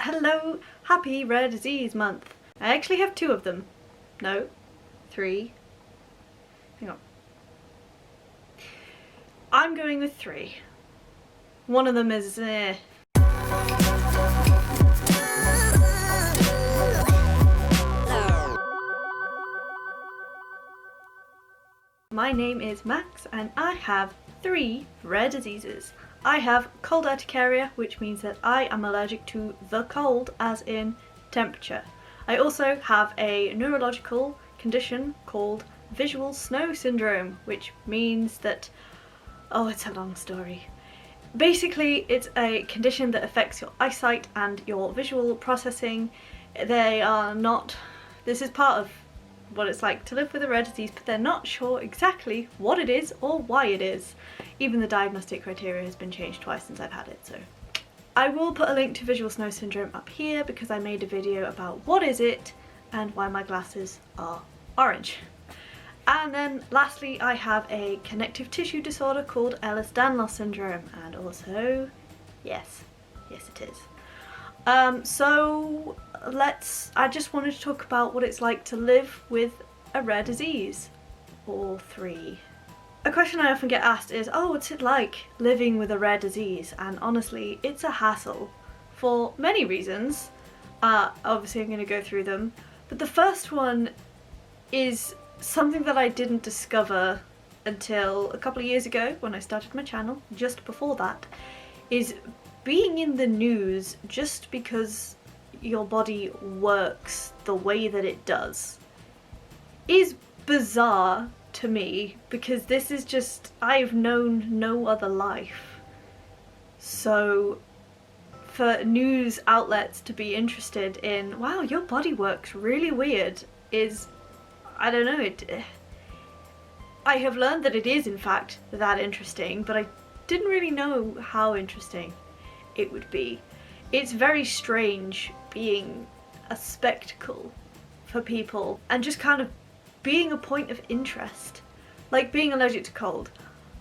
Hello, happy Rare Disease Month. I actually have 2 of them. No, 3. Hang on. I'm going with 3. One of them is My name is Max and I have 3 rare diseases. I have cold urticaria, which means that I am allergic to the cold, as in temperature. I also have a neurological condition called visual snow syndrome, which means that, oh, it's a long story. Basically, it's a condition that affects your eyesight and your visual processing. This is part of what it's like to live with a rare disease, but they're not sure exactly what it is or why it is. Even the diagnostic criteria has been changed twice since I've had it, so. I will put a link to visual snow syndrome up here because I made a video about what is it and why my glasses are orange. And then lastly, I have a connective tissue disorder called Ehlers-Danlos syndrome, and also, yes it is. I just wanted to talk about what it's like to live with a rare disease, or 3. A question I often get asked is, oh, what's it like living with a rare disease? And honestly, it's a hassle for many reasons. Obviously I'm going to go through them, but the first one is something that I didn't discover until a couple of years ago when I started my channel. Just before that, is being in the news just because your body works the way that it does is bizarre to me, because this is just, I've known no other life. So for news outlets to be interested in, wow, your body works really weird, is, I don't know, I have learned that it is in fact that interesting, but I didn't really know how interesting it would be. It's very strange being a spectacle for people and just kind of being a point of interest. Like being allergic to cold.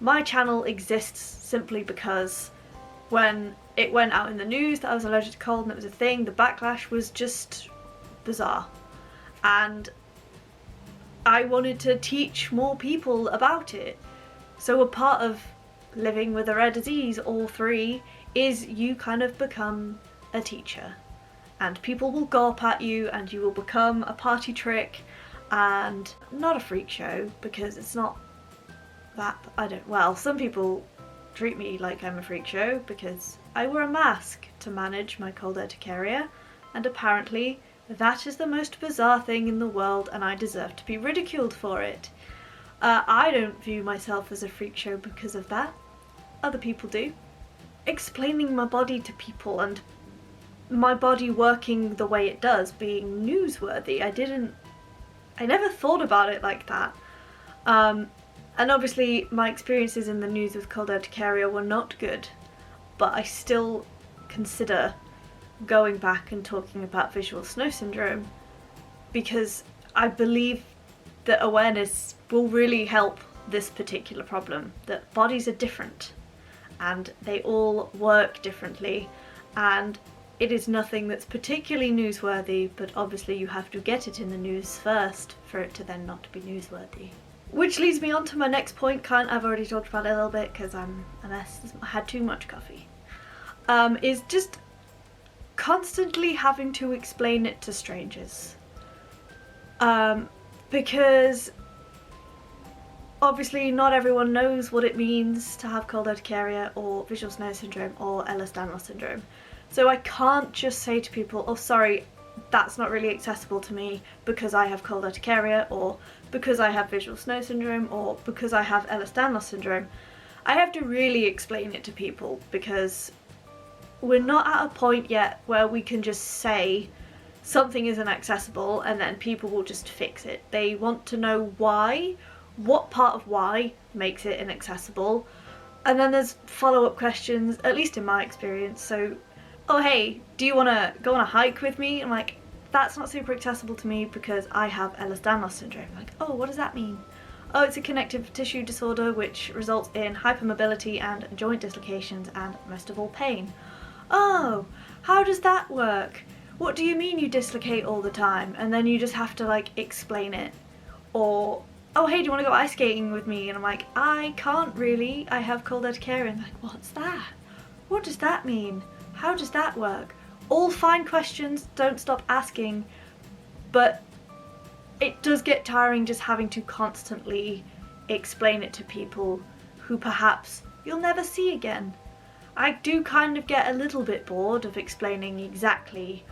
My channel exists simply because when it went out in the news that I was allergic to cold and it was a thing, the backlash was just bizarre. And I wanted to teach more people about it. So a part of living with a rare disease, all 3, is you kind of become a teacher. And people will gawp at you and you will become a party trick and not a freak show, because it's not that, well, some people treat me like I'm a freak show because I wear a mask to manage my cold urticaria, and apparently that is the most bizarre thing in the world and I deserve to be ridiculed for it. I don't view myself as a freak show because of that. Other people do. Explaining my body to people and my body working the way it does being newsworthy. I never thought about it like that. And obviously my experiences in the news with cold urticaria were not good, but I still consider going back and talking about visual snow syndrome because I believe that awareness will really help this particular problem, that bodies are different and they all work differently, and it is nothing that's particularly newsworthy, but obviously you have to get it in the news first for it to then not be newsworthy. Which leads me on to my next point. I've already talked about it a little bit because I'm a mess, I had too much coffee. Is just constantly having to explain it to strangers. Because obviously not everyone knows what it means to have cold urticaria or visual snow syndrome or Ehlers-Danlos syndrome. So I can't just say to people, oh sorry, that's not really accessible to me because I have cold urticaria, or because I have visual snow syndrome, or because I have Ehlers-Danlos syndrome. I have to really explain it to people because we're not at a point yet where we can just say something isn't accessible and then people will just fix it. They want to know why, what part of why makes it inaccessible, and then there's follow-up questions, at least in my experience. So, oh hey, do you want to go on a hike with me? I'm like, that's not super accessible to me because I have Ehlers-Danlos syndrome. I'm like, oh, what does that mean? Oh, it's a connective tissue disorder which results in hypermobility and joint dislocations and most of all pain. Oh, How does that work? What do you mean you dislocate all the time? And then you just have to like explain it. Or, oh hey, do you want to go ice skating with me? And I'm like, I can't really, I have cold urticaria. Like, what's that? What does that mean? How does that work? All fine questions, don't stop asking, but it does get tiring just having to constantly explain it to people who perhaps you'll never see again. I do kind of get a little bit bored of explaining exactly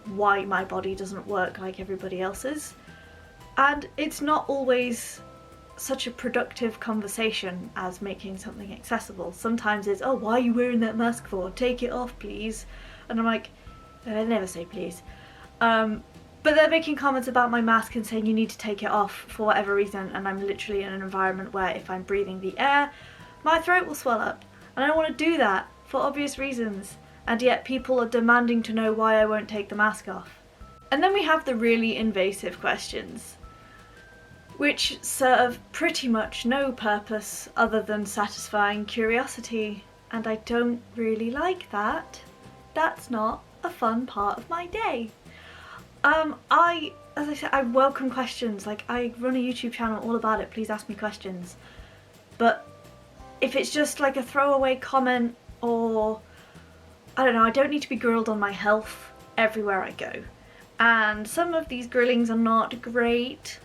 why my body doesn't work like everybody else's, and it's not always such a productive conversation as making something accessible. Sometimes it's, oh, why are you wearing that mask for? Take it off, please. And I'm like, I never say please. But they're making comments about my mask and saying you need to take it off for whatever reason, and I'm literally in an environment where if I'm breathing the air, my throat will swell up. And I don't want to do that for obvious reasons. And yet people are demanding to know why I won't take the mask off. And then we have the really invasive questions, which serve pretty much no purpose other than satisfying curiosity. And I don't really like that. That's not a fun part of my day. As I said, I welcome questions. Like, I run a YouTube channel all about it. Please ask me questions. But if it's just like a throwaway comment, or I don't know, I don't need to be grilled on my health everywhere I go. And some of these grillings are not great.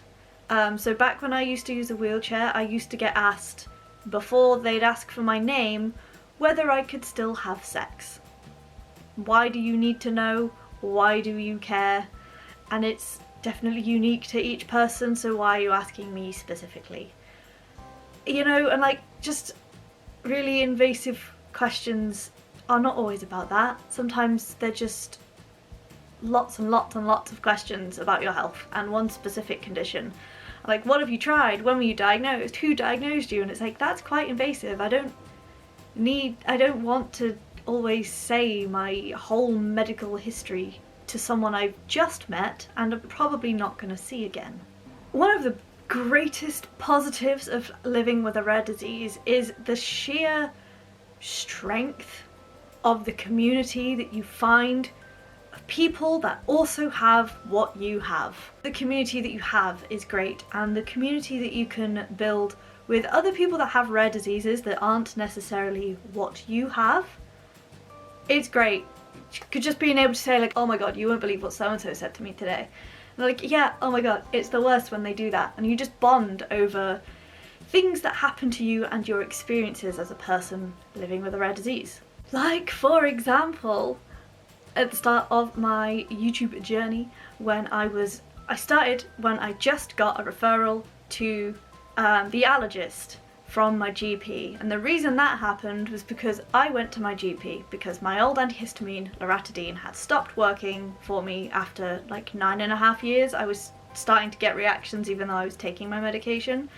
So back when I used to use a wheelchair, I used to get asked, before they'd ask for my name, whether I could still have sex. Why do you need to know? Why do you care? And it's definitely unique to each person, so why are you asking me specifically? You know, and like, just really invasive questions are not always about that. Sometimes they're just lots and lots and lots of questions about your health and one specific condition. Like, what have you tried? When were you diagnosed? Who diagnosed you? And it's like, that's quite invasive. I don't want to always say my whole medical history to someone I've just met and are probably not going to see again. One of the greatest positives of living with a rare disease is the sheer strength of the community that you find of people that also have what you have. The community that you have is great, and the community that you can build with other people that have rare diseases that aren't necessarily what you have, it's great. Just being able to say like, oh my god, you won't believe what so-and-so said to me today. And like, yeah, oh my god, it's the worst when they do that. And you just bond over things that happen to you and your experiences as a person living with a rare disease. Like, for example, at the start of my YouTube journey, when I started when I just got a referral to the allergist from my GP, and the reason that happened was because I went to my GP because my old antihistamine, loratadine, had stopped working for me after like 9.5 years. I was starting to get reactions even though I was taking my medication.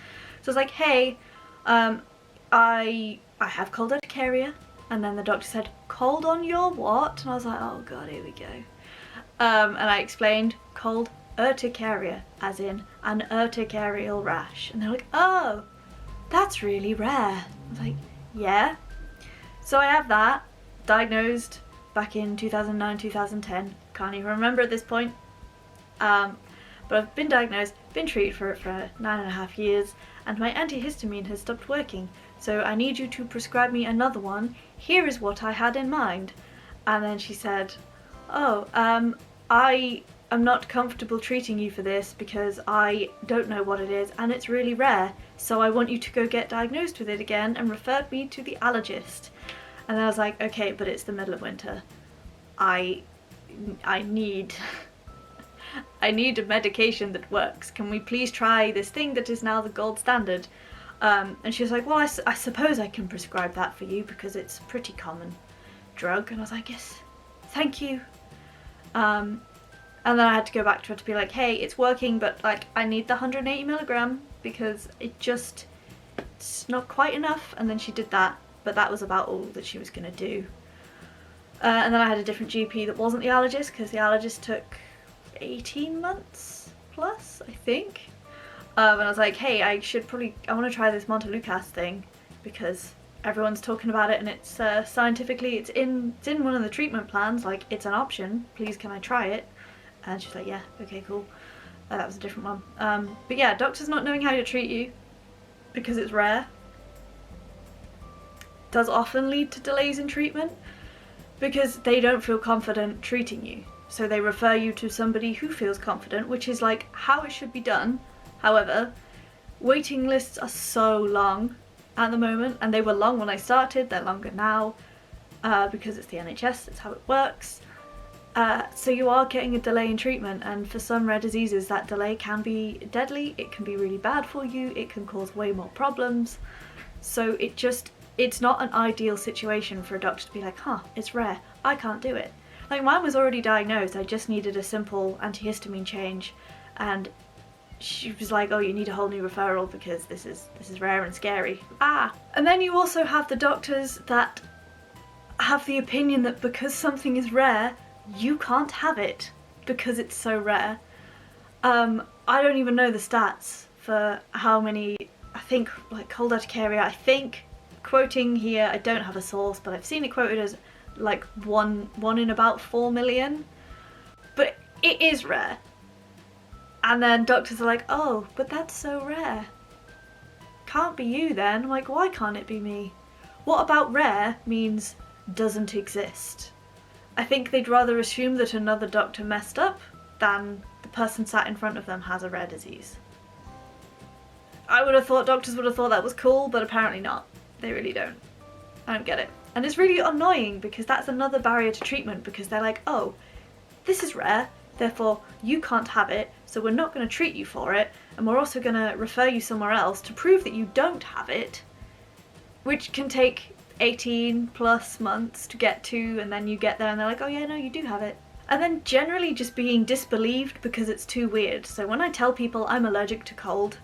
So I was like, hey, I have cold urticaria. And then the doctor said, cold on your what? And I was like, oh god, here we go. And I explained cold urticaria, as in an urticarial rash. And they're like, oh, that's really rare. I was like, yeah. So I have that, diagnosed back in 2009, 2010. Can't even remember at this point. But I've been diagnosed, been treated for it for 9.5 years, and my antihistamine has stopped working. So I need you to prescribe me another one. Here is what I had in mind. And then she said, oh, I am not comfortable treating you for this because I don't know what it is and it's really rare. So I want you to go get diagnosed with it again, and referred me to the allergist. And then I was like, okay, but it's the middle of winter. I need I need a medication that works. Can we please try this thing that is now the gold standard? And she was like, well, I suppose I can prescribe that for you because it's a pretty common drug. And I was like, yes, thank you. And then I had to go back to her to be like, hey, it's working, but like I need the 180 milligram because it's not quite enough. And then she did that, but that was about all that she was going to do. And then I had a different GP that wasn't the allergist, because the allergist took 18 months plus, I think. And I was like, hey, I want to try this Montelukast thing because everyone's talking about it, and it's scientifically, it's in one of the treatment plans, like it's an option, please can I try it? And she's like, yeah, okay, cool. That was a different one. But yeah, doctors not knowing how to treat you because it's rare does often lead to delays in treatment because they don't feel confident treating you. So they refer you to somebody who feels confident, which is like how it should be done. However, waiting lists are so long at the moment, and they were long when I started, they're longer now because it's the NHS, it's how it works. So you are getting a delay in treatment, and for some rare diseases that delay can be deadly, it can be really bad for you, it can cause way more problems. So it's not an ideal situation for a doctor to be like, huh, it's rare, I can't do it. Like mine was already diagnosed, I just needed a simple antihistamine change, and she was like, oh, you need a whole new referral because this is rare and scary. And then you also have the doctors that have the opinion that because something is rare, you can't have it because it's so rare. I don't even know the stats for how many, I think like cold urticaria, I think, quoting here, I don't have a source, but I've seen it quoted as like one in about 4 million. But it is rare. And then doctors are like, oh, but that's so rare. Can't be you then. I'm like, why can't it be me? What about rare means doesn't exist? I think they'd rather assume that another doctor messed up than the person sat in front of them has a rare disease. I would have thought doctors would have thought that was cool, but apparently not. They really don't. I don't get it. And it's really annoying because that's another barrier to treatment, because they're like, oh, this is rare, therefore you can't have it, so we're not going to treat you for it, and we're also going to refer you somewhere else to prove that you don't have it, which can take 18 plus months to get to, and then you get there and they're like, oh yeah, no, you do have it. And then generally just being disbelieved because it's too weird. So when I tell people I'm allergic to cold,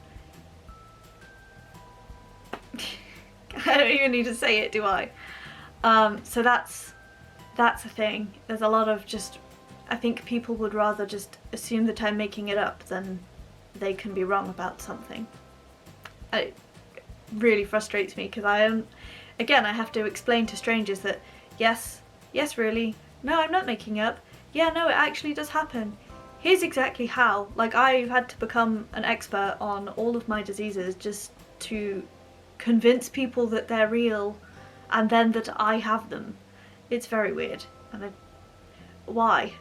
I don't even need to say it, do I? So that's a thing. There's a lot of just, I think people would rather just assume that I'm making it up than they can be wrong about something. It really frustrates me because again, I have to explain to strangers that yes, really, no, I'm not making up. Yeah, no, it actually does happen. Here's exactly how. Like, I've had to become an expert on all of my diseases just to convince people that they're real and then that I have them. It's very weird. And why?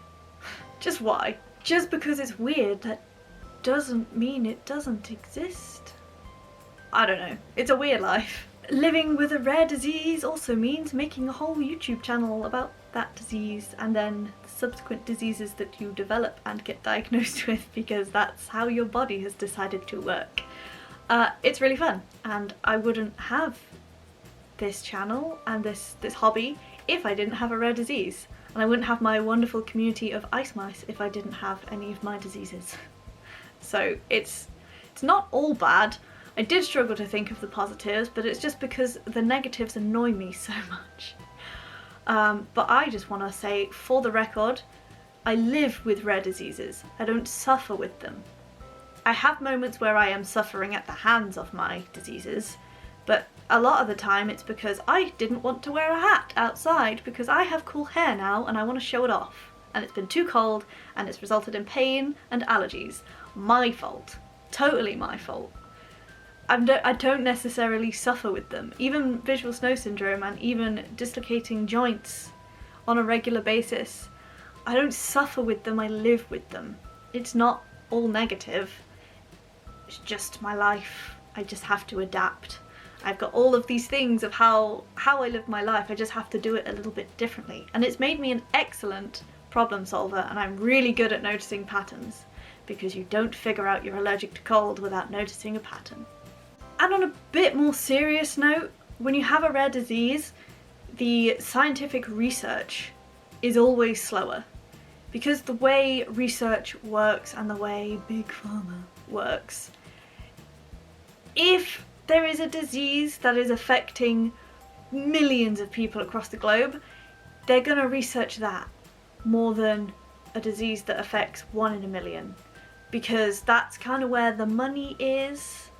Just why? Just because it's weird, that doesn't mean it doesn't exist. I don't know. It's a weird life. Living with a rare disease also means making a whole YouTube channel about that disease and then the subsequent diseases that you develop and get diagnosed with, because that's how your body has decided to work. It's really fun, and I wouldn't have this channel and this hobby if I didn't have a rare disease, and I wouldn't have my wonderful community of ice mice if I didn't have any of my diseases. So it's not all bad. I did struggle to think of the positives, but it's just because the negatives annoy me so much. But I just want to say, for the record, I live with rare diseases. I don't suffer with them. I have moments where I am suffering at the hands of my diseases, but a lot of the time it's because I didn't want to wear a hat outside because I have cool hair now and I want to show it off. And it's been too cold and it's resulted in pain and allergies. My fault. Totally my fault. I don't necessarily suffer with them. Even visual snow syndrome and even dislocating joints on a regular basis, I don't suffer with them, I live with them. It's not all negative. It's just my life. I just have to adapt. I've got all of these things of how I live my life. I just have to do it a little bit differently. And it's made me an excellent problem solver, and I'm really good at noticing patterns, because you don't figure out you're allergic to cold without noticing a pattern. And on a bit more serious note, when you have a rare disease, the scientific research is always slower, because the way research works and the way Big Pharma works, if there is a disease that is affecting millions of people across the globe, they're going to research that more than a disease that affects 1 in a million, because that's kind of where the money is.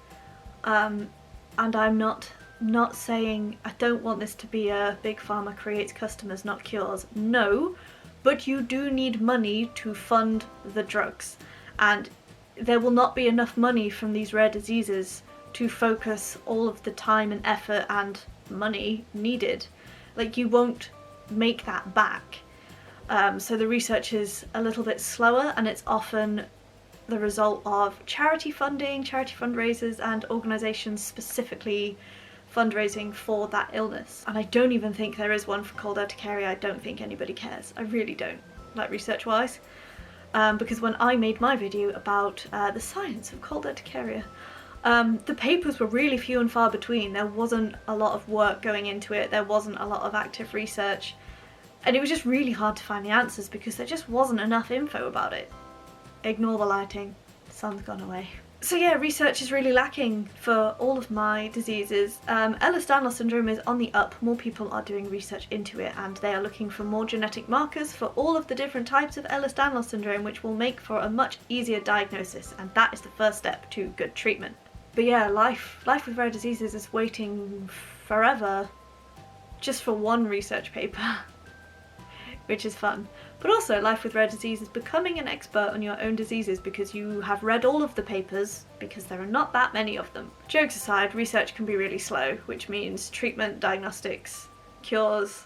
And I'm not not saying I don't want this to be a big pharma creates customers, not cures. No, but you do need money to fund the drugs, and there will not be enough money from these rare diseases to focus all of the time and effort and money needed. Like, you won't make that back. So the research is a little bit slower, and it's often the result of charity funding, charity fundraisers, and organisations specifically fundraising for that illness. And I don't even think there is one for cold urticaria. I don't think anybody cares. I really don't, like, research-wise. Because when I made my video about the science of cold urticaria, the papers were really few and far between. There wasn't a lot of work going into it, there wasn't a lot of active research, and it was just really hard to find the answers because there just wasn't enough info about it. Ignore the lighting, the sun's gone away. So yeah, research is really lacking for all of my diseases. Ehlers-Danlos syndrome is on the up. More people are doing research into it, and they are looking for more genetic markers for all of the different types of Ehlers-Danlos syndrome, which will make for a much easier diagnosis, and that is the first step to good treatment. But yeah, life with rare diseases is waiting forever just for one research paper, which is fun. But also, life with rare disease is becoming an expert on your own diseases because you have read all of the papers, because there are not that many of them. Jokes aside, research can be really slow, which means treatment, diagnostics, cures,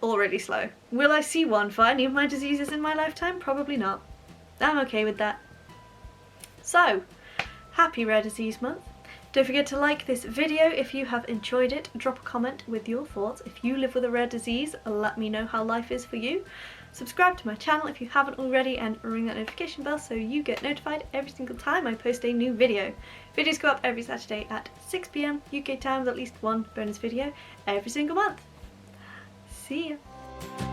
all really slow. Will I see one for any of my diseases in my lifetime? Probably not. I'm okay with that. So, happy Rare Disease Month. Don't forget to like this video if you have enjoyed it. Drop a comment with your thoughts. If you live with a rare disease, let me know how life is for you. Subscribe to my channel if you haven't already, and ring that notification bell so you get notified every single time I post a new video. Videos go up every Saturday at 6 PM UK time with at least one bonus video every single month. See ya!